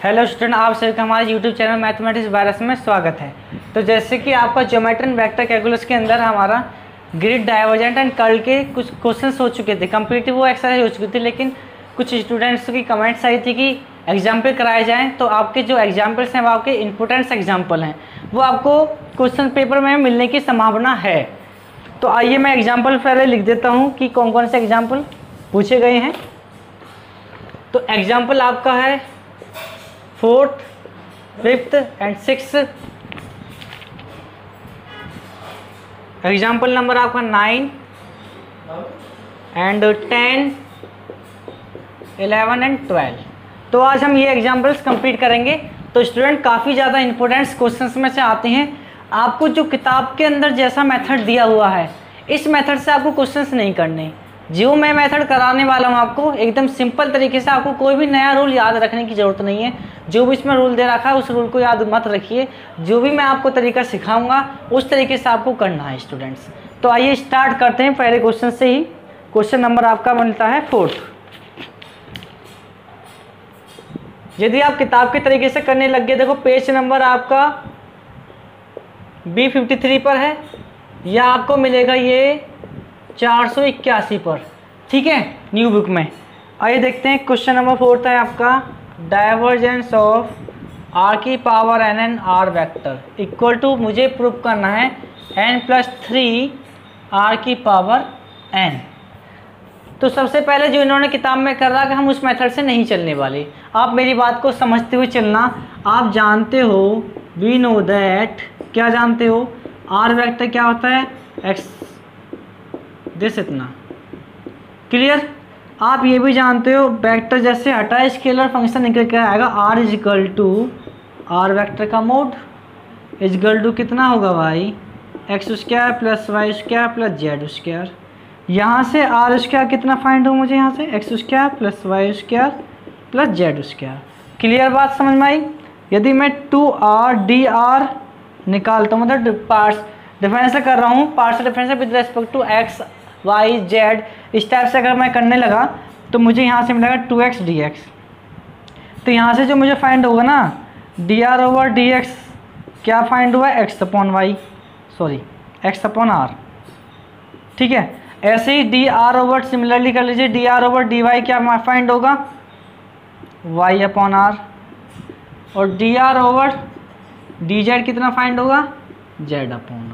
Hello student, आप सभी का हमारे यूट्यूब चैनल मैथमेटिक्स वायरस में स्वागत है। तो जैसे कि आपका ज्योमेट्री एंड वेक्टर कैलकुलस के अंदर हमारा ग्रिड, डाइवर्जेंट एंड कर्ल के कुछ क्वेश्चंस हो चुके थे, कंप्लीटली वो एक्सरसाइज हो चुकी थी, लेकिन कुछ स्टूडेंट्स की कमेंट्स आई थी कि एग्जाम्पल कराए जाएँ। तो आपके जो एग्जाम्पल्स हैं वो आपके इंपॉर्टेंट्स एग्जाम्पल हैं, वो आपको क्वेश्चन पेपर में मिलने की संभावना है। तो आइए मैं एग्जाम्पल पहले लिख देता हूँ कि कौन कौन से एग्जाम्पल पूछे गए हैं। तो एग्जाम्पल आपका है 4th, 5th and 6th। Example number आपका 9 एंड 10, 11 एंड 12। तो आज हम ये एग्जाम्पल्स कंप्लीट करेंगे। तो स्टूडेंट काफ़ी ज़्यादा इंपॉर्टेंट क्वेश्चंस में से आते हैं। आपको जो किताब के अंदर जैसा मेथड दिया हुआ है, इस मेथड से आपको क्वेश्चंस नहीं करने। जो मैं मेथड कराने वाला हूँ आपको एकदम सिंपल तरीके से, आपको कोई भी नया रूल याद रखने की ज़रूरत नहीं है। जो भी इसमें रूल दे रखा है उस रूल को याद मत रखिए। जो भी मैं आपको तरीका सिखाऊंगा उस तरीके से आपको करना है स्टूडेंट्स। तो आइए स्टार्ट करते हैं पहले क्वेश्चन से ही। क्वेश्चन नंबर आपका मिलता है 4th। यदि आप किताब के तरीके से करने लग गए, देखो पेज नंबर आपका B53 पर है, या आपको मिलेगा ये 481 पर, ठीक है, न्यू बुक में। आइए देखते हैं क्वेश्चन नंबर 4 है आपका, डाइवर्जेंस ऑफ r की power n and r vector equal to, मुझे प्रूव करना है n+3 r की पावर n। तो सबसे पहले जो इन्होंने किताब में कर रहा कि हम उस मेथड से नहीं चलने वाले। आप मेरी बात को समझते हुए चलना। आप जानते हो, वी नो दैट, क्या जानते हो, r वेक्टर क्या होता है, x दिस इतना, क्लियर। आप ये भी जानते हो वेक्टर जैसे हटा स्केलर फंक्शन निकल के आएगा r equal to r vector का मोड इजिकल टू कितना होगा भाई, x² plus y² plus z²। यहाँ से r² कितना फाइंड हो, मुझे यहाँ से x² plus y² plus z²। Clear बात समझ में आई। यदि मैं 2r dr निकालता हूँ, मतलब पार्ट्स डिफरेंस कर रहा हूँ, parts difference with respect to x y z, इस टाइप से अगर मैं करने लगा तो मुझे यहाँ से मिलेगा 2x dx। तो यहाँ से जो मुझे फाइंड होगा ना, dr/dx क्या फाइंड हुआ है, x अपॉन r, ठीक है। ऐसे ही dr/ सिमिलरली कर लीजिए, dr/dy क्या फाइंड होगा, y अपॉन r, और dr/dz कितना फाइंड होगा, z अपॉन r।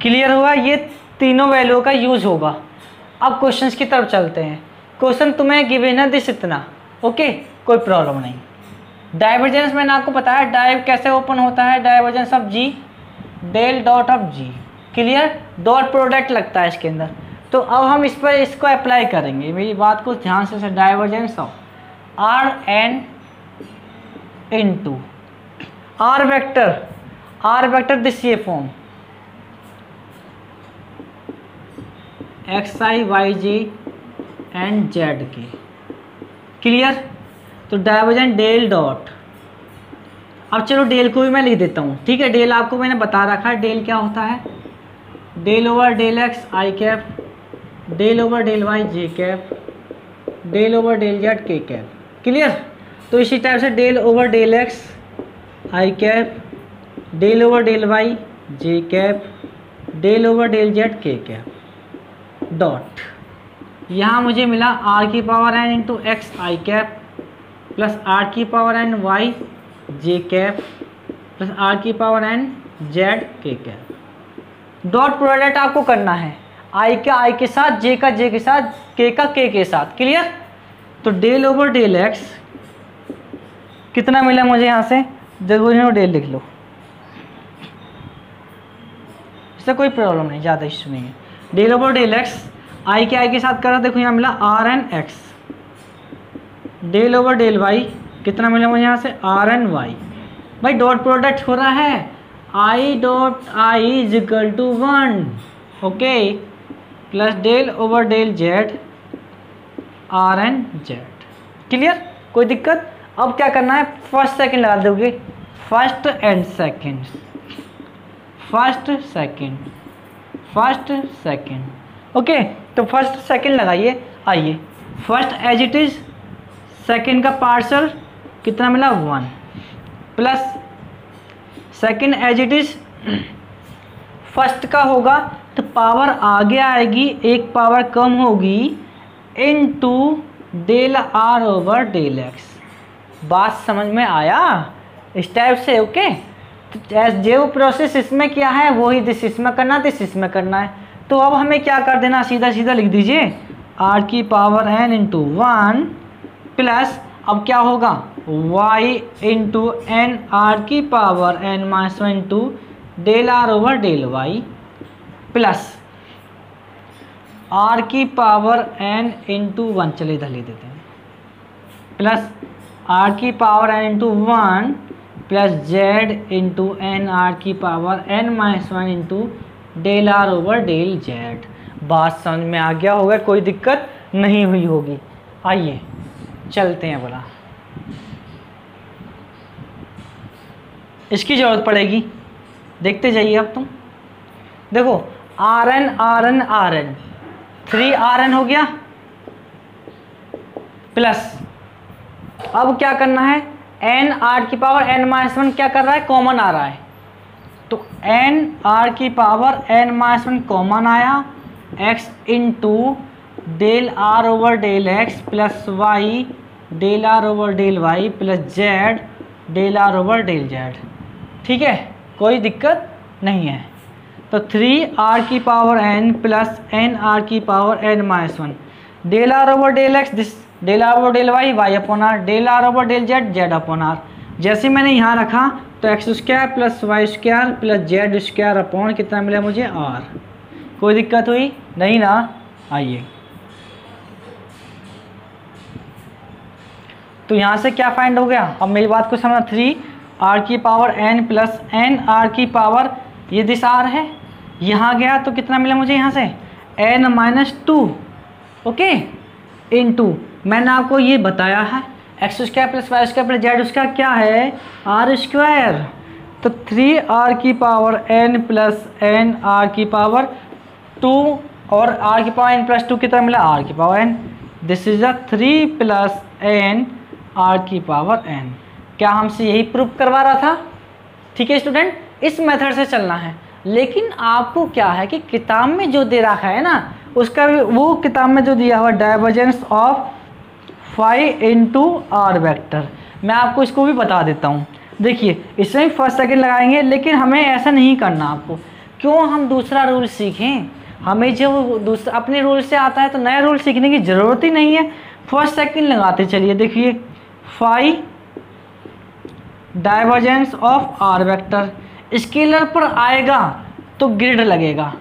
क्लियर हुआ, ये तीनों वैल्यू का यूज होगा। अब क्वेश्चंस की तरफ चलते हैं। क्वेश्चन तुम्हें गिवन है दिस इतना, ओके, कोई प्रॉब्लम नहीं। डाइवर्जेंस मैंने आपको बताया, डाइव कैसे ओपन होता है, divergence of G, del dot of G, clear, dot product लगता है इसके अंदर। तो अब हम इस पर इसको अप्लाई करेंगे, मेरी बात को ध्यान से। Divergence of r n into r vector this ये form xi yj and z के, क्लियर। तो डाइवर्जेंट डेल डॉट, अब चलो डेल को भी मैं लिख देता हूँ, ठीक है। डेल आपको मैंने बता रखा है, डेल क्या होता है, del over del x i cap, del over del y j cap, del over del z k cap, clear. तो इसी टाइप से del over del x i cap, del over del y j cap, del over del z k cap dot, यहाँ मुझे मिला r की power n into x i cap plus r की power n y j cap plus r की power n z k cap. Dot product आपको करना है, i का i के साथ, j का j के साथ, k का k के साथ, क्लियर। तो डेल ओवर डेल x कितना मिला मुझे, यहाँ से देखो डेल लिख लो, इससे कोई प्रॉब्लम नहीं, ज़्यादा इशू नहीं है। Del over del x i के साथ करा, देखो यहाँ मिला r n x, del over del y कितना मिला मुझे यहाँ से, आर एन वाई। भाई डॉट प्रोडक्ट हो रहा है, i dot i is equal to 1, okay, plus del over del Z r n z, clear, कोई दिक्कत। अब क्या करना है, फर्स्ट सेकंड लगा दोगे, first and second, first second, okay. तो फर्स्ट सेकंड लगाइए। आइए first as it is, second का पार्सल कितना मिला 1 plus second as it is first का होगा तो पावर आगे आएगी, एक पावर कम होगी, into del r over del x. बात समझ में आया इस टाइप से? ओके, तो जो प्रोसेस इसमें किया है वही दिस इसमें करना, दिस इसमें करना है। तो अब हमें क्या कर देना, सीधा सीधा लिख दीजिए आर की पावर एन इंटू 1 प्लस अब क्या होगा y इंटू एन आर की power n minus 1 into del r over del y plus r की पावर एन इंटू 1, चलिए इधर लिख देते हैं, प्लस आर की power n into 1 plus z into n r की power n minus 1 into del r over del z. बात समझ में आ गया होगा, कोई दिक्कत नहीं हुई होगी। आइए चलते हैं बोला, इसकी ज़रूरत पड़ेगी, देखते जाइए अब तुम। देखो r n r n r n 3 r n हो गया प्लस अब क्या करना है एन आर की पावर एन माइनस 1 क्या कर रहा है, कॉमन आ रहा है, तो एन आर की पावर एन माइनस 1 कॉमन आया, x into del r over del x plus y del r over del y plus z del r over del z. ठीक है, कोई दिक्कत नहीं है। तो 3 आर की power n plus n r की power n minus 1 del r over del x, this del r over del y, y upon r, del r over del z, z upon r. जैसे मैंने यहाँ रखा तो x square plus y square plus z square upon कितना मिला मुझे are. कोई दिक्कत हुई नहीं ना? आइए, तो यहाँ से क्या फाइंड हो गया, अब मेरी बात को समझना, 3 आर की power n plus n r की पावर ये दिस आर है, यहाँ गया तो कितना मिला मुझे यहाँ से एन माइनस 2, ओके, इनटू मैंने आपको ये बताया है x square plus y square plus z square क्या है आर स्क्वायर। तो 3 आर की power n plus n r की पावर 2 और आर की पावर एन प्लस 2 कितना मिला आर की power n, this is a 3 plus n r की पावर एन। क्या हमसे यही प्रूव करवा रहा था? ठीक है स्टूडेंट, इस मेथड से चलना है। लेकिन आपको क्या है कि किताब में जो दे रखा है ना उसका वो किताब में जो दिया हुआ divergence of phi into r vector, मैं आपको इसको भी बता देता हूँ। देखिए इसमें फर्स्ट सेकंड लगाएंगे, लेकिन हमें ऐसा नहीं करना आपको। क्यों हम दूसरा रूल सीखें? हमें जब दूसरा अपने रूल से आता है तो नया रूल सीखने की ज़रूरत ही नहीं है। फर्स्ट सेकंड लगाते चलिए। देखिए phi divergence of r vector, scalar पर आएगा तो ग्रिड लगेगा,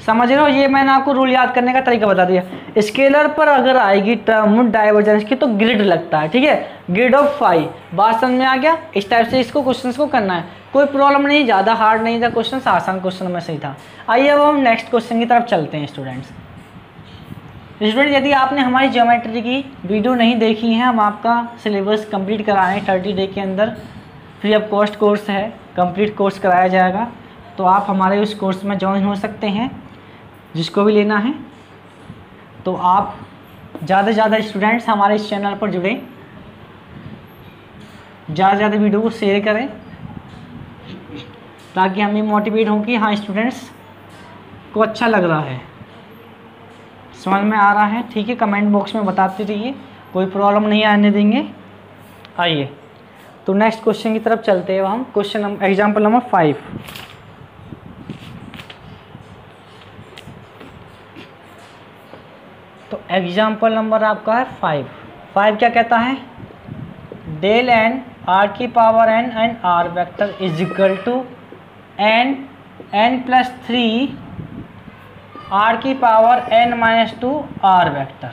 समझ रहे हो? ये मैंने आपको रूल याद करने का तरीका बता दिया। स्केलर पर अगर आएगी टर्म डाइवर्जेंस की तो ग्रिड लगता है, ठीक है, ग्रिड ऑफ फाई। बात समझ में आ गया? इस टाइप से इसको क्वेश्चंस को करना है, कोई प्रॉब्लम नहीं, ज़्यादा हार्ड नहीं था क्वेश्चन, आसान क्वेश्चन में सही था। आइए अब हम नेक्स्ट क्वेश्चन की तरफ चलते हैं स्टूडेंट्स। यदि आपने हमारी ज्योमेट्री की वीडियो नहीं देखी है, हम आपका सिलेबस कंप्लीट कराएँ 30 डे के अंदर, फ्री ऑफ कॉस्ट कोर्स है, कंप्लीट कोर्स कराया जाएगा, तो आप हमारे उस कोर्स में ज्वाइन हो सकते हैं जिसको भी लेना है। तो आप ज़्यादा से ज़्यादा स्टूडेंट्स हमारे इस चैनल पर जुड़ें, ज़्यादा से ज़्यादा वीडियो को शेयर करें ताकि हम भी मोटिवेट हों कि हाँ स्टूडेंट्स को अच्छा लग रहा है, समझ में आ रहा है। ठीक है, कमेंट बॉक्स में बताते रहिए, कोई प्रॉब्लम नहीं आने देंगे। आइए तो नेक्स्ट क्वेश्चन की तरफ चलते हैं हम। Question example number 5। तो एग्जाम्पल नंबर आपका है 5 क्या कहता है? डेल एन आर की power n and r vector is equal to n plus 3 r की power n minus 2 r vector.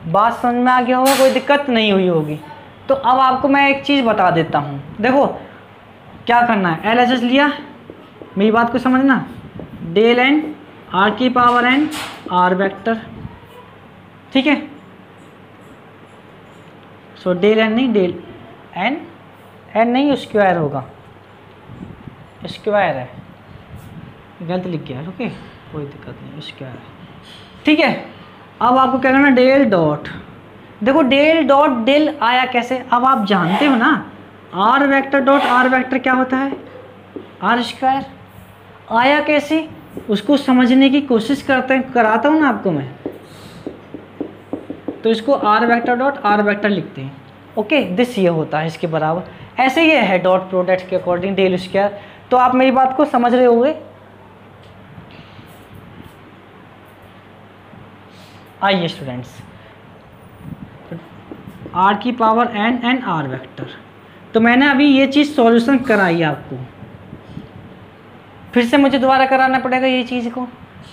बात समझ में आ गया होगा, कोई दिक्कत नहीं हुई होगी। तो अब आपको मैं एक चीज़ बता देता हूँ, देखो क्या करना है। एल एच एस लिया, मेरी बात को समझना, डेल एन आर की पावर एन आर वेक्टर, ठीक है। सो डेल एन नहीं, डेल एन, एन नहीं स्क्वायर होगा, स्क्वायर है, गलत लिख गया, ओके कोई दिक्कत नहीं, स्क्वायर है, ठीक है। अब आपको क्या करना, डेल डॉट देखो डेल डॉट डेल आया कैसे, अब आप जानते हो ना r vector dot r vector क्या होता है, आर स्क्वायर। आया कैसे उसको समझने की कोशिश कराता हूँ ना आपको मैं। तो इसको r vector dot r vector लिखते हैं। ओके, दिस ये होता है इसके बराबर, ऐसे ये है डॉट प्रोडक्ट के अकॉर्डिंग डेल स्क्वायर। तो आप मेरी बात को समझ रहे होंगे। आइए स्टूडेंट्स, आर की power n and r vector. तो मैंने अभी ये चीज़ सॉल्यूशन कराई आपको, फिर से मुझे दोबारा कराना पड़ेगा ये चीज़ को।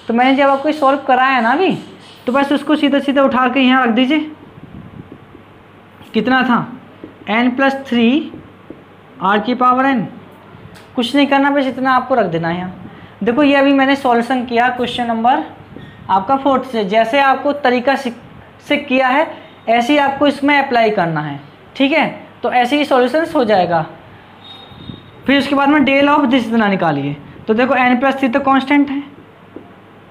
तो मैंने जब आपको सॉल्व कराया ना अभी, तो बस उसको सीधा सीधा उठा के यहाँ रख दीजिए। कितना था, n+3 आर की पावर n। कुछ नहीं करना, बस इतना आपको रख देना है यहाँ। देखो ये अभी मैंने सॉल्यूशन किया क्वेश्चन नंबर आपका 4 से, जैसे आपको तरीका से किया है ऐसे ही आपको इसमें अप्लाई करना है, ठीक है। तो ऐसे ही सॉल्यूशंस हो जाएगा। फिर उसके बाद में डेल ऑफ दिस इतना निकालिए। तो देखो n+3 तो कांस्टेंट है,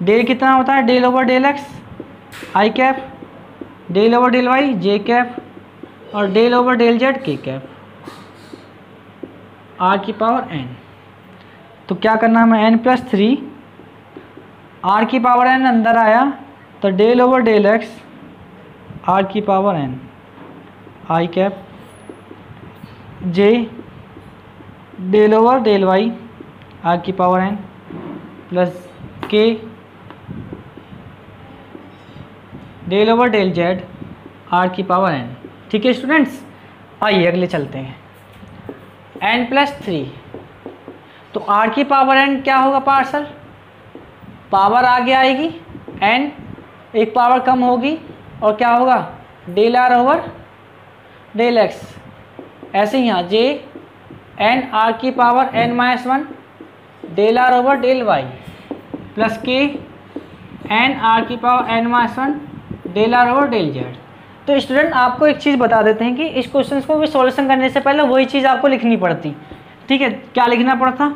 डेल कितना होता है, del over del x i cap, del over del y j cap, और del over del z k cap, r की पावर n। तो क्या करना है, हमें n+3 आर की पावर n अंदर आया, तो del over del x are की power n I cap J del over del Y are की पावर n प्लस के del over del Z R की पावर n। ठीक है स्टूडेंट्स, आइए अगले चलते हैं। n+3, तो आर की पावर n क्या होगा पार्सल, पावर आगे आएगी, n एक पावर कम होगी, और क्या होगा del r over del x. ऐसे ही यहाँ जे एन आर की power n-1 del r over del y plus k n r की power n-1 del r over del z. तो स्टूडेंट आपको एक चीज़ बता देते हैं कि इस क्वेश्चन को भी सॉल्यूशन करने से पहले वही चीज़ आपको लिखनी पड़ती, ठीक है। क्या लिखना पड़ता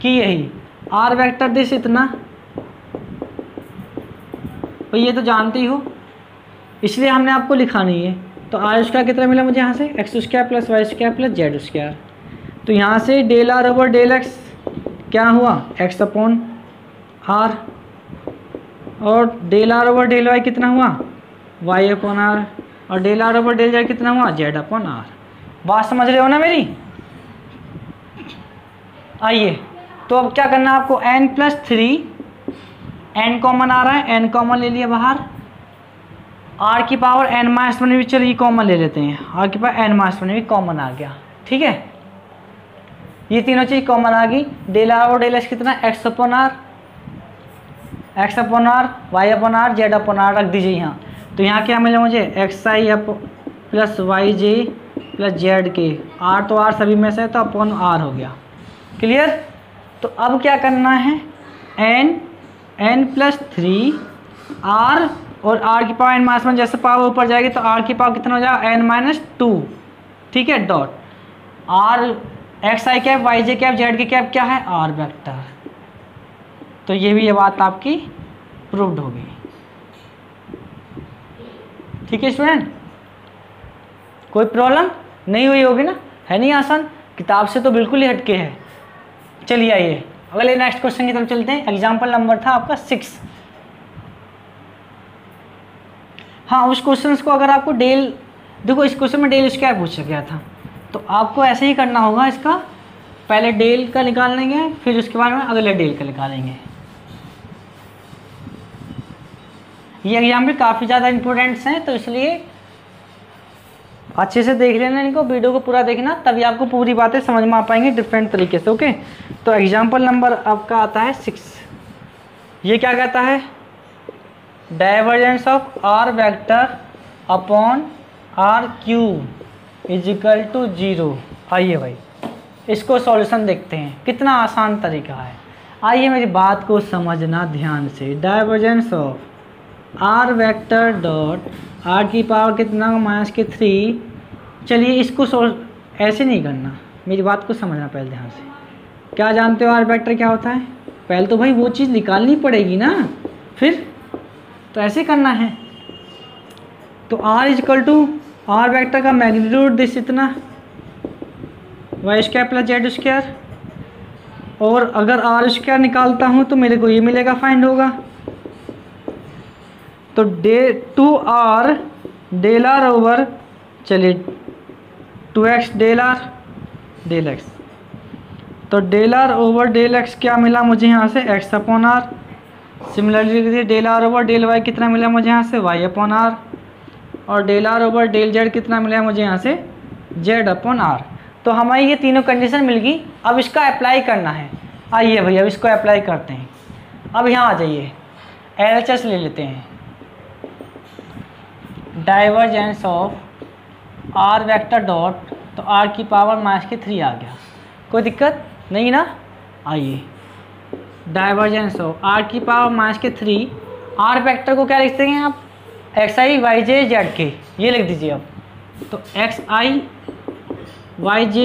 कि यही आर वेक्टर दिस इतना, तो ये तो जानते ही हो, इसलिए हमने आपको लिखा नहीं है। तो आर स्क्वायर कितना मिला मुझे यहाँ से, x square plus y square plus z square. तो यहाँ से del r over del x क्या हुआ, एक्स अपॉन आर, और del r over del y कितना हुआ, वाई अपॉन आर, और del r over del z कितना हुआ, जेड अपॉन आर। बात समझ रहे हो ना मेरी। आइए तो अब क्या करना है आपको, n+3 n कॉमन आ रहा है, n कॉमन ले लिया बाहर, r की पावर n-1 भी चलिए कॉमन ले लेते हैं, r की पावर n-1 भी कॉमन आ गया, ठीक है। ये तीनों चीज़ कॉमन आ गई। डेल आर और डेल एक्स कितना, x upon r y upon r z upon r रख दीजिए यहाँ। तो यहाँ क्या मिला मुझे, x i up plus y j plus z k, r तो आर सभी में से है तो अपॉन आर हो गया, क्लियर। तो अब क्या करना है, n+3 r और r की पावर n-1 जैसे पावर ऊपर जाएगी तो r की पावर कितना हो जाएगा, n-2, ठीक है, dot r x i cap Y j cap Z k cap क्या है, r वेक्टर। तो ये भी ये बात आपकी प्रूव्ड हो गई, ठीक है स्टूडेंट। कोई प्रॉब्लम नहीं हुई होगी ना, है नहीं आसान, किताब से तो बिल्कुल ही हटके है। चलिए आइए अगले नेक्स्ट क्वेश्चन की तरफ चलते हैं। एग्जाम्पल नंबर था आपका 6। हाँ, उस क्वेश्चन को अगर आपको डेल, देखो इस क्वेश्चन में डेल स्क्वायर पूछा गया था, तो आपको ऐसे ही करना होगा, इसका पहले डेल का निकाल लेंगे, फिर उसके बाद में अगले डेल का निकालेंगे। ये एग्जाम्पल काफ़ी ज़्यादा इंपॉर्टेंट्स हैं, तो इसलिए अच्छे से देख लेना इनको, वीडियो को पूरा देखना, तभी आपको पूरी बातें समझ में आ पाएंगी डिफरेंट तरीके से। ओके, तो एग्जाम्पल नंबर आपका आता है 6। ये क्या कहता है, divergence of r vector upon r cube is equal to 0। आइए भाई इसको सॉल्यूशन देखते हैं, कितना आसान तरीका है। आइए मेरी बात को समझना ध्यान से। Divergence of r vector dot r की पावर कितना, -3। चलिए इसको ऐसे नहीं करना, मेरी बात को समझना पहले ध्यान से। क्या जानते हो आर वेक्टर क्या होता है, पहले तो भाई वो चीज़ निकालनी पड़ेगी ना, फिर तो ऐसे करना है। तो r equal to r vector का मैग्नीट्यूड दिस इतना y square plus z square, और अगर आर स्क्वायर निकालता हूँ तो मेरे को ये मिलेगा, फाइंड होगा। तो two r del r over, चलिए 2x del r del x, तो del r over del x क्या मिला मुझे यहाँ से, x upon r. Similarly del r over del y कितना मिला मुझे यहाँ से, y अपॉन आर, और del r over del z कितना मिला मुझे यहाँ से, z अपॉन आर। तो हमारी ये तीनों कंडीशन मिल गई। अब इसका अप्लाई करना है। आइए भैया अब इसको अप्लाई करते हैं। अब यहाँ आ जाइए, LHS ले लेते हैं। Divergence of r vector dot, तो आर की पावर -3 आ गया, कोई दिक्कत नहीं ना। आइए डाइवर्जेंस ऑफ आर की पावर -3, आर वेक्टर को क्या लिखते हैं आप, XI YJ ZK, ये लिख दीजिए अब। तो XI YJ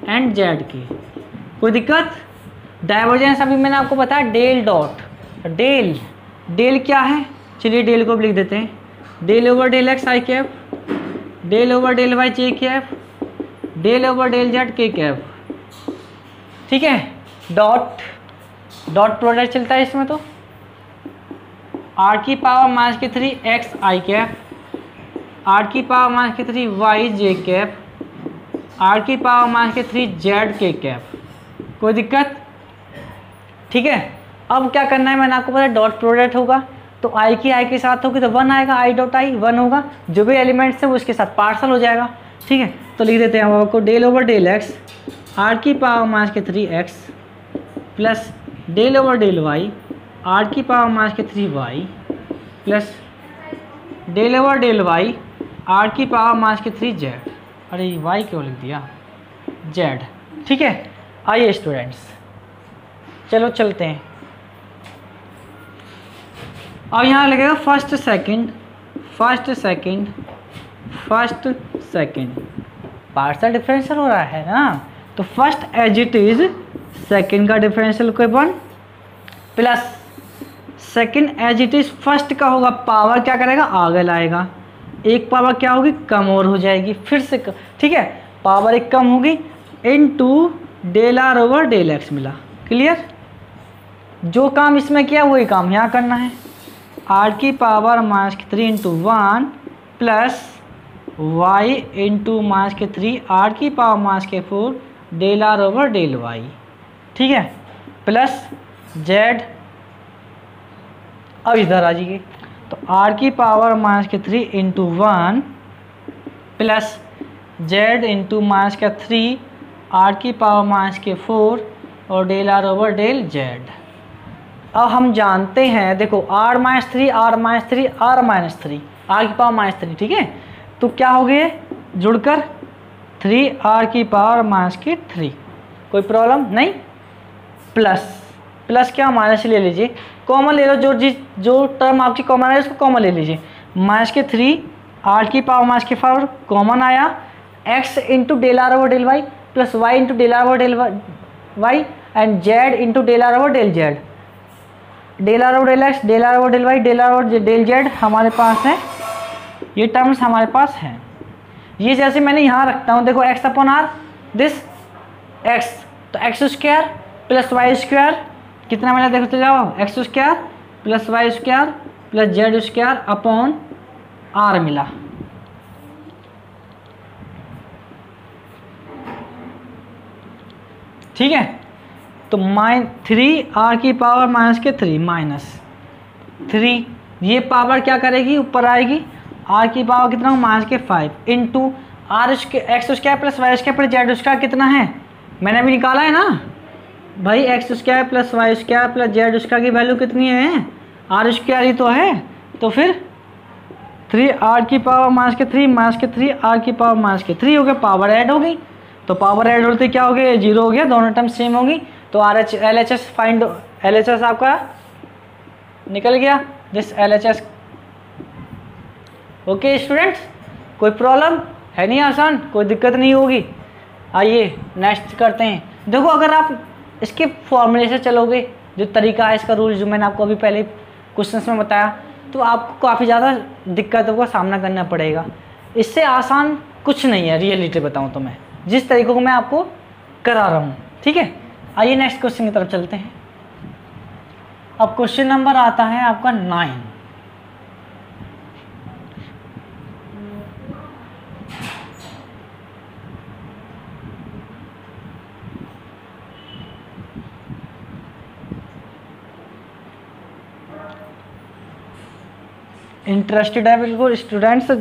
एंड ZK, कोई दिक्कत। डाइवर्जेंस अभी मैंने आपको बताया डेल डॉट, डेल क्या है, चलिए डेल को भी लिख देते हैं, del over del x i cap, del over del y j cap, del over del z k cap, ठीक है। डॉट प्रोडक्ट चलता है इसमें, तो आर की power -3 x i cap, r की power -3 y j cap, r की power -3 z k cap, कोई दिक्कत, ठीक है। अब क्या करना है, मैंने आपको बताया डॉट प्रोडक्ट होगा, तो आई के साथ होगी तो 1 आएगा, आई डॉट आई 1 होगा, जो भी एलिमेंट्स है वो उसके साथ पार्सल हो जाएगा, ठीक है। तो लिख देते हैं हम आपको del over del x, are की power -3 x plus del over del Y, are की power -3 y plus del over del Y, are की पावर -3 जेड। अरे वाई क्यों लिख दिया, जेड, ठीक है। आइए स्टूडेंट्स चलो चलते हैं। अब यहाँ लगेगा फर्स्ट सेकंड, पार्शियल डिफरेंशियल हो रहा है ना, तो first as it is, second का डिफरेंशियल कोई 1 plus second as it is first का होगा, पावर क्या करेगा आगे लाएगा, एक पावर क्या होगी कम और हो जाएगी, फिर से ठीक है, पावर एक कम होगी, into del r over del x मिला, क्लियर। जो काम इसमें किया वही काम यहाँ करना है, आर की power -3 into 1 plus y into -3 r की power -4 del r over del y, ठीक है, प्लस जेड। अब इधर आ जाइए, तो आर की power -3 into 1 plus z into -3 r की पावर -4 और del r over del z. अब हम जानते हैं, देखो r -3 r -3 r -3 आर की पावर -3, ठीक है, तो क्या हो गए जुड़कर 3r की पावर -3, कोई प्रॉब्लम नहीं। प्लस क्या माइनस ले लीजिए, कॉमन ले लो, जो टर्म आपकी कॉमन है उसको कॉमन ले लीजिए, -3 r की पावर -4 कॉमन आया, x into del r over del y plus y into del r over del y and z into del r over del z, del r over del x, del r over del y, del r over del z हमारे पास है, ये terms हमारे पास हैं। ये जैसे मैंने यहाँ रखता हूँ, देखो x upon r this x, तो x square plus y square कितना मिला देखो तो जाओ, x square plus y square plus z square upon r मिला, ठीक है। तो -3 की पावर -3 ये पावर क्या करेगी ऊपर आएगी, r की पावर कितना हो -5 into r x square plus y square plus z square कितना है, मैंने अभी निकाला है ना भाई, x square plus y square plus z square की वैल्यू कितनी है, आर स्क्वायर ही तो है, तो फिर 3r की पावर -3 r की पावर -3 हो गया, पावर ऐड हो गई, तो पावर ऐड होते क्या हो गया 0 हो गया, दोनों टर्म सेम होगी, तो LHS फाइंड, LHS आपका निकल गया, दिस LHS। ओके स्टूडेंट्स, कोई प्रॉब्लम है नहीं, आसान, कोई दिक्कत नहीं होगी। आइए नेक्स्ट करते हैं। देखो अगर आप इसके फॉर्मूले से चलोगे, जो तरीका है इसका रूल जो मैंने आपको अभी पहले क्वेश्चंस में बताया, तो आपको काफ़ी ज़्यादा दिक्कतों का सामना करना पड़ेगा। इससे आसान कुछ नहीं है, रियलिटी बताऊं तो मैं जिस तरीक़ों को मैं आपको करा रहा हूँ। ठीक है, आइए नेक्स्ट क्वेश्चन की तरफ चलते हैं। अब क्वेश्चन नंबर आता है आपका 9। इंटरेस्टेड है बिल्कुल स्टूडेंट्स,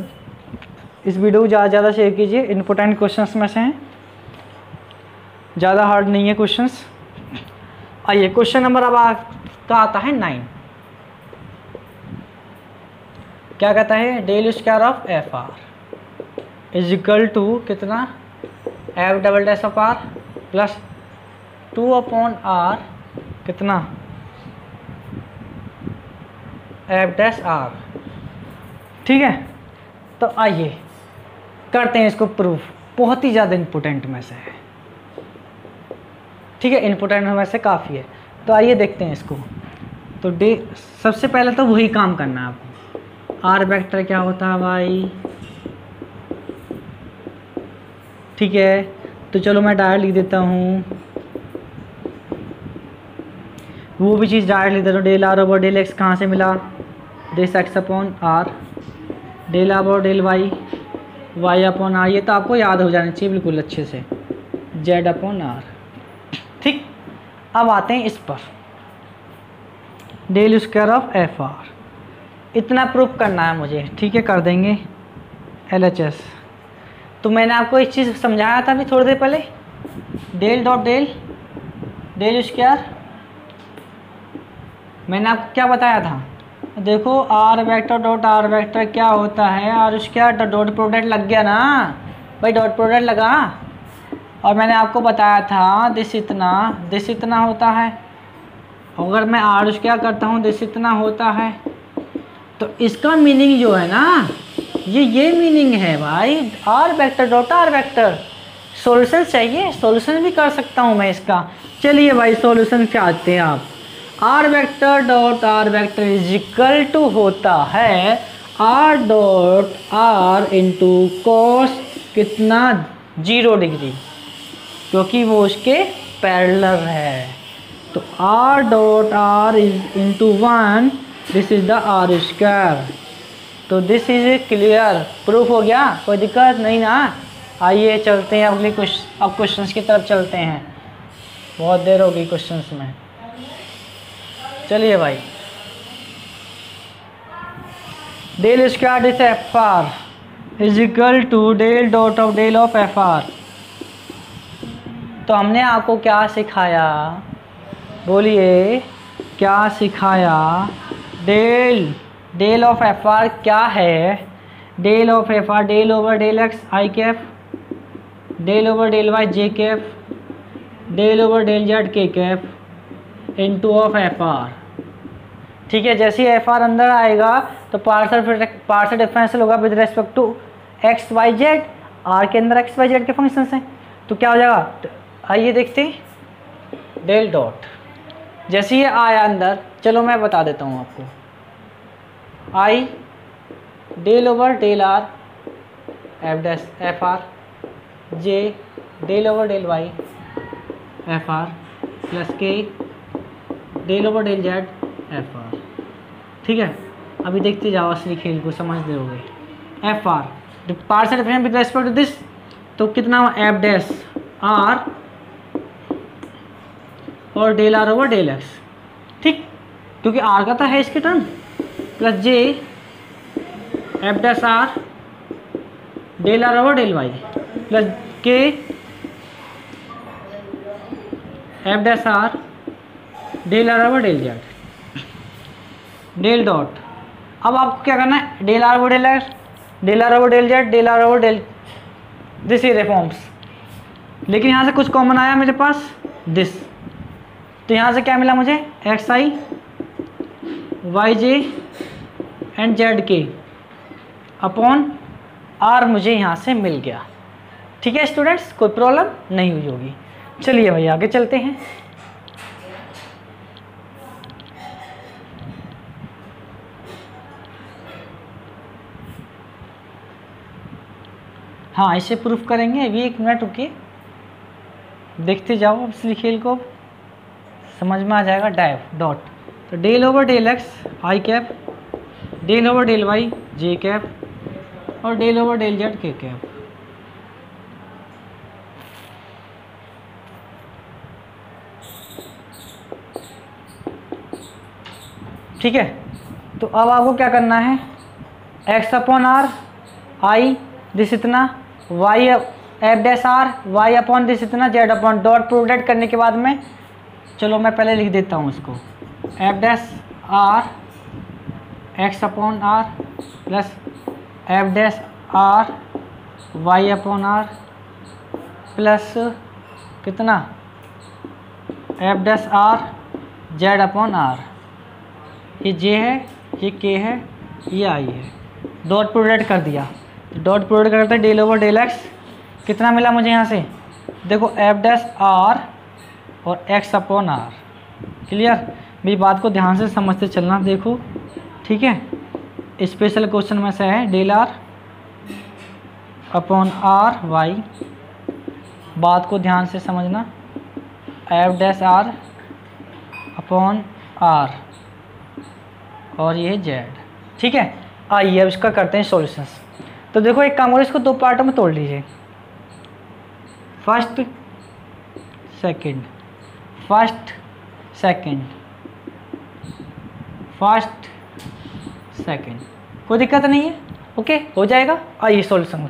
इस वीडियो को ज़्यादा ज़्यादा शेयर कीजिए। इम्पोर्टेंट क्वेश्चंस में से हैं, ज़्यादा हार्ड नहीं है क्वेश्चंस। आइए क्वेश्चन नंबर अब आपका आता है 9। क्या कहता है, del square of f r is equal to कितना, f double dash of r plus 2/r कितना, एफ डैश आर। ठीक है, तो आइए करते हैं इसको प्रूफ। बहुत ही ज़्यादा इम्पोर्टेंट में से है। ठीक है, इम्पोर्टेंट में से काफ़ी है। तो आइए देखते हैं इसको। तो सबसे पहले तो वही काम करना है आपको। आर वेक्टर क्या होता है भाई, ठीक है, तो चलो मैं डायरेक्ट लिख देता हूँ, वो भी चीज़ डायरेक्ट लिख देता हूँ। Del r over del x कहाँ से मिला, this x upon r, del r over del y, y upon r, ये तो आपको याद हो जाना चाहिए बिल्कुल अच्छे से, जेड अपॉन आर। ठीक, अब आते हैं इस पर, del square of f r, इतना प्रूफ करना है मुझे। ठीक है, कर देंगे LHS। तो मैंने आपको एक चीज़ समझाया था अभी थोड़ी देर पहले, del dot del, del square, मैंने आपको क्या बताया था, देखो r vector dot r vector क्या होता है, आर स्क्वायर डॉट प्रोडक्ट लग गया ना भाई, डॉट प्रोडक्ट लगा। और मैंने आपको बताया था दिस इतना होता है, अगर मैं आर स्क्वायर करता हूँ दिस इतना होता है। तो इसका मीनिंग जो है ना, ये मीनिंग है भाई, r vector dot r vector. Solution चाहिए, सॉल्यूशन भी कर सकता हूँ मैं इसका। चलिए भाई सॉल्यूशन क्या आते हैं आप, r vector dot r vector is equal to होता है r dot r into cos कितना 0 डिग्री, क्योंकि वो उसके पैरेलल है। तो r dot r is into 1, this is the r square. तो दिस इज क्लियर, प्रूफ हो गया, कोई दिक्कत नहीं ना। आइए चलते हैं अगले अब क्वेश्चंस की तरफ चलते हैं, बहुत देर हो गई क्वेश्चंस में। चलिए भाई, del square this f r is equal to del dot of del of f r. तो हमने आपको क्या सिखाया, बोलिए क्या सिखाया, डेल ऑफ एफ आर क्या है, del of f r del over del x i cap, del over del y j cap, del over del z k cap into of f r. ठीक है, जैसे ही एफ आर अंदर आएगा तो partial differential होगा with respect to x y z, r के अंदर एक्स वाई जेड के फंक्शंस हैं। तो क्या हो जाएगा, तो आइए देखते हैं, डेल डॉट जैसे ये आया अंदर, चलो मैं बता देता हूँ आपको, i del over del r f r j del over del y f r plus के del over del z f r. ठीक है, अभी देखते जाओ असली खेल को, समझ दोगे। F r partial difference with respect to this, तो कितना एफ डैश आर और del r over del x. ठीक, क्योंकि आर का तो है इसके term, plus j f dash r del r over del y plus k f dash r del r over del z, del dot. अब आपको क्या करना है, del r over del x, del r over del z, del r over del this is forms. लेकिन यहाँ से कुछ common आया मेरे पास, दिस, तो यहाँ से क्या मिला मुझे, x i y j and z के अपॉन आर मुझे यहाँ से मिल गया। ठीक है स्टूडेंट्स, कोई प्रॉब्लम नहीं हुई होगी। चलिए भाई आगे चलते हैं। हाँ इसे प्रूफ करेंगे, अभी 1 मिनट रुकिए, देखते जाओ अब इस खेल को, समझ में आ जाएगा। डाइव डॉट, तो del over del x i cap, del over del y j cap, और del over del z k cap. ठीक है, तो अब आपको क्या करना है, x upon r i this इतना, y f dash r y upon this इतना, जेड अपॉन, डॉट प्रोडक्ट करने के बाद में, चलो मैं पहले लिख देता हूँ इसको, f dash r x upon r plus f dash r y upon r plus कितना, f dash r z upon r, ये जे है, ये के है, ये आई है, डॉट प्रोडक्ट कर दिया। तो डॉट प्रोडक्ट करते डेल ओवर डेल एक्स, कितना मिला मुझे यहाँ से, देखो एफ डैश आर और एक्स अपॉन आर। क्लियर, मेरी बात को ध्यान से समझते चलना, देखो ठीक है, स्पेशल क्वेश्चन में से है del r upon r y, बात को ध्यान से समझना, f dash r upon r और ये जेड। ठीक है, आइए अब इसका करते हैं सॉल्यूशंस। तो देखो एक काम करो, इसको 2 पार्टों में तोड़ लीजिए, first second, first second, first second, कोई दिक्कत नहीं है, ओके हो जाएगा। आइए solution,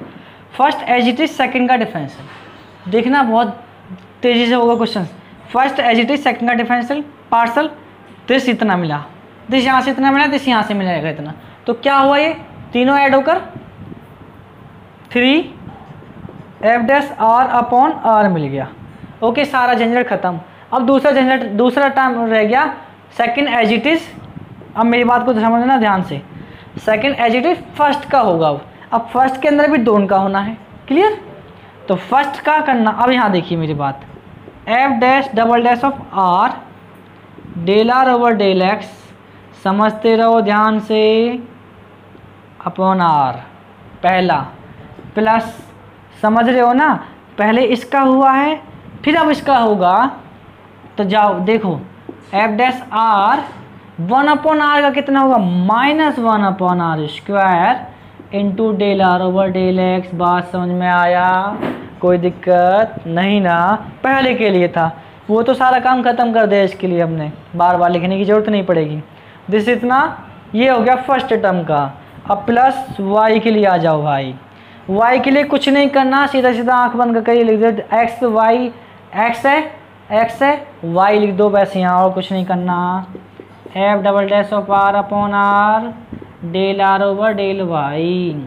first as it is second का डिफरेंशियल, देखना बहुत तेज़ी से होगा question. First as it is second का डिफरेंशियल पार्सल, दिस इतना मिला, दिस यहाँ से इतना मिला, दिस यहाँ से मिलेगा इतना, तो क्या हुआ, ये तीनों ऐड होकर 3 f dash r upon r मिल गया। ओके, सारा झंझट खत्म। अब दूसरा झंझट, दूसरा टर्म रह गया सेकंड एज इट इज। अब मेरी बात को समझना ध्यान से, second as it is first का होगा। अब फर्स्ट के अंदर भी दोनों का होना है, क्लियर। तो फर्स्ट का करना, अब यहाँ देखिए मेरी बात, f dash double dash of r del r over del x, समझते रहो ध्यान से, अपॉन आर पहला, प्लस समझ रहे हो ना, पहले इसका हुआ है फिर अब इसका होगा, तो जाओ देखो f dash r 1 upon r का कितना होगा, -1 upon r square into del r over del x. बात समझ में आया, कोई दिक्कत नहीं ना, पहले के लिए था वो तो सारा काम खत्म कर दिया, इसके लिए हमने बार बार लिखने की जरूरत नहीं पड़ेगी। दिस इतना, ये हो गया फर्स्ट टर्म का। अब प्लस वाई के लिए आ जाओ भाई, वाई के लिए कुछ नहीं करना, सीधा सीधा आंख बंद करके लिख दो, एक्स वाई, एक्स है, एक्स है, वाई लिख दो बस यहाँ, और कुछ नहीं करना। F double dash of r upon r del r over del y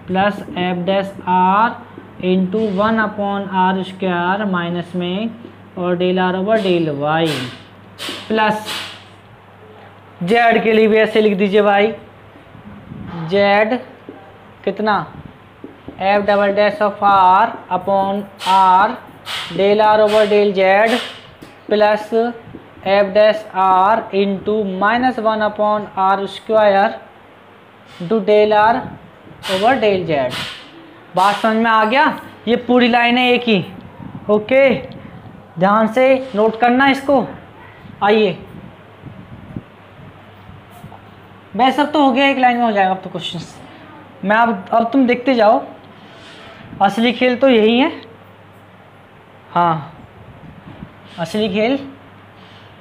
plus f dash r into 1 upon r square minus में और del r over del y plus z के लिए भी ऐसे लिख दीजिए भाई, जेड कितना, f double dash of r upon r del r over del Z plus f dash r into -1 upon r square to del r over del z. बात समझ में आ गया, ये पूरी लाइन है एक ही, ओके ध्यान से नोट करना इसको। आइए बस अब तो हो गया, एक लाइन में हो जाएगा अब तो क्वेश्चंस। मैं अब तुम देखते जाओ, असली खेल तो यही है, हाँ असली खेल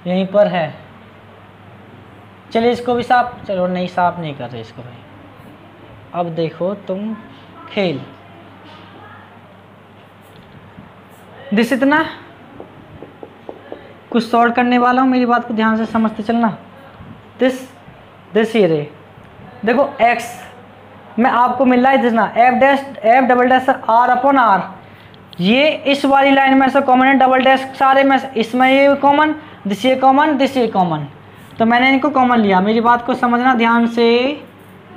यहीं पर है। चलिए इसको भी साफ, चलो नहीं साफ नहीं कर रहे इसको भाई। अब देखो तुम खेल, दिस इतना कुछ सॉल्व करने वाला हूँ, मेरी बात को ध्यान से समझते चलना। दिस ये रे, देखो x में आपको मिल रहा है जितना f double dash r upon r, ये इस वाली लाइन में से कॉमन है, डबल डैश सारे में इसमें ये कॉमन, दिस ये कॉमन, दिस ये कॉमन, तो मैंने इनको कॉमन लिया। मेरी बात को समझना ध्यान से,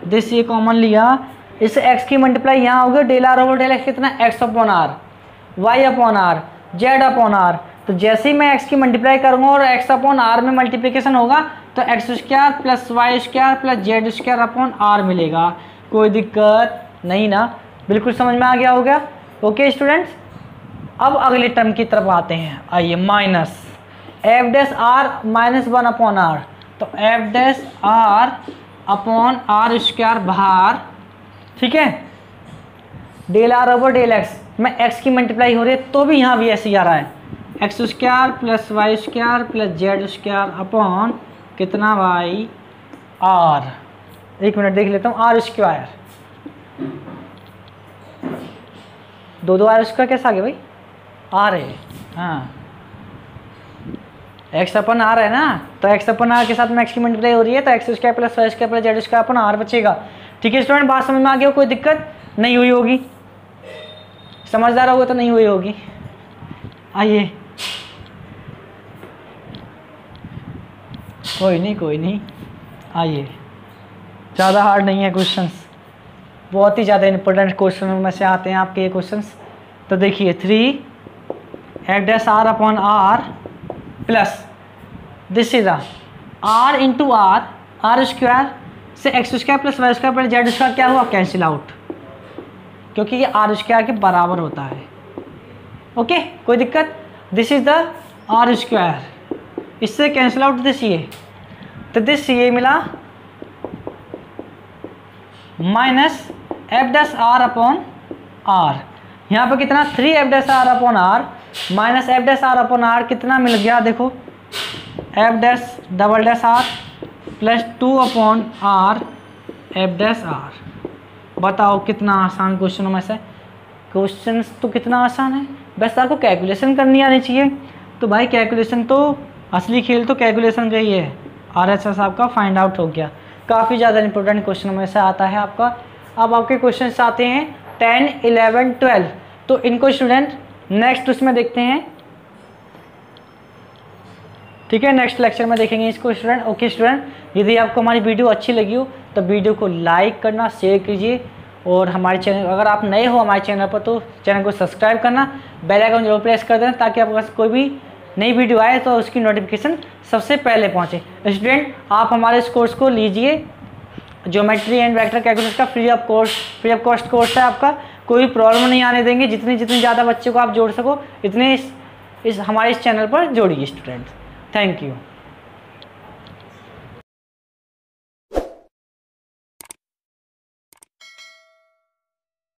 दिस ये कॉमन लिया, इस x की मल्टीप्लाई यहाँ हो गया del r over del x कितना, x upon r, y upon r, z upon r. तो जैसे ही मैं x की मल्टीप्लाई करूँगा और x अपॉन आर में मल्टीप्लिकेशन होगा तो x square plus y square plus z square upon r मिलेगा, कोई दिक्कत नहीं ना। बिल्कुल समझ में आ गया होगा। ओके स्टूडेंट्स, अब अगले टर्म की तरफ आते हैं। आइए, minus f dash r minus 1 upon r, तो f dash r upon r square बाहर, ठीक है, del r over del x में एक्स की मल्टीप्लाई हो रही है तो भी यहाँ भी ऐसे ही आ रहा है, x square plus y square plus z square upon कितना वाई आर। एक मिनट देख लेता हूँ, आर स्क्वायर, दो आर स्क्वायर कैसा आ गया भाई, आर है, हाँ एक्स अपन आर है ना, तो एक्स अपन आर के साथ में एक्स की मल्टीप्लाई हो रही है तो x square plus y square plus z square upon r बचेगा। ठीक है स्टूडेंट, बात समझ में आ गया, कोई दिक्कत नहीं हुई होगी, समझदार होगा तो नहीं हुई होगी। आइए, कोई नहीं, आइए, ज़्यादा हार्ड नहीं है क्वेश्चंस, बहुत ही ज़्यादा इंपॉर्टेंट क्वेश्चन में से आते हैं आपके ये क्वेश्चंस। तो देखिए 3 f dash r upon r plus this is r into r square से x square plus y square plus z square क्या हुआ, कैंसिल आउट, क्योंकि ये आर स्क्वायर के बराबर होता है। ओके, कोई दिक्कत, this is the r square, इससे कैंसिल आउट दिस ये, तो दिस ये मिला minus f dash r upon r, यहाँ पर कितना 3 f dash r upon r minus f dash r upon r कितना मिल गया, देखो f dash double dash r plus 2 upon r f dash r. बताओ कितना आसान क्वेश्चन में से, क्वेश्चन तो कितना आसान है, बस आपको कैलकुलेशन करनी आनी चाहिए। तो भाई कैलकुलेशन तो असली खेल तो कैलकुलेशन का ही है। RHS आपका फाइंड आउट हो गया, काफ़ी ज़्यादा इंपॉर्टेंट क्वेश्चन में से आता है आपका। अब आपके क्वेश्चन आते हैं 10, 11, 12, तो इनको स्टूडेंट नेक्स्ट उसमें देखते हैं, ठीक है, नेक्स्ट लेक्चर में देखेंगे इसको स्टूडेंट। ओके स्टूडेंट, यदि आपको हमारी वीडियो अच्छी लगी हो तो वीडियो को लाइक करना, शेयर कीजिए, और हमारे चैनल, अगर आप नए हो हमारे चैनल पर तो चैनल को सब्सक्राइब करना, बेल आइकन जरूर प्रेस कर देना ताकि आपके पास कोई भी नई वीडियो आए तो उसकी नोटिफिकेशन सबसे पहले पहुंचे। स्टूडेंट, आप हमारे इस कोर्स को लीजिए, ज्योमेट्री एंड वेक्टर कैलकुलस का फ्री ऑफ कॉस्ट कोर्स है आपका, कोई प्रॉब्लम नहीं आने देंगे। जितने ज़्यादा बच्चों को आप जोड़ सको इतने इस हमारे इस चैनल पर जोड़िए स्टूडेंट। Thank you.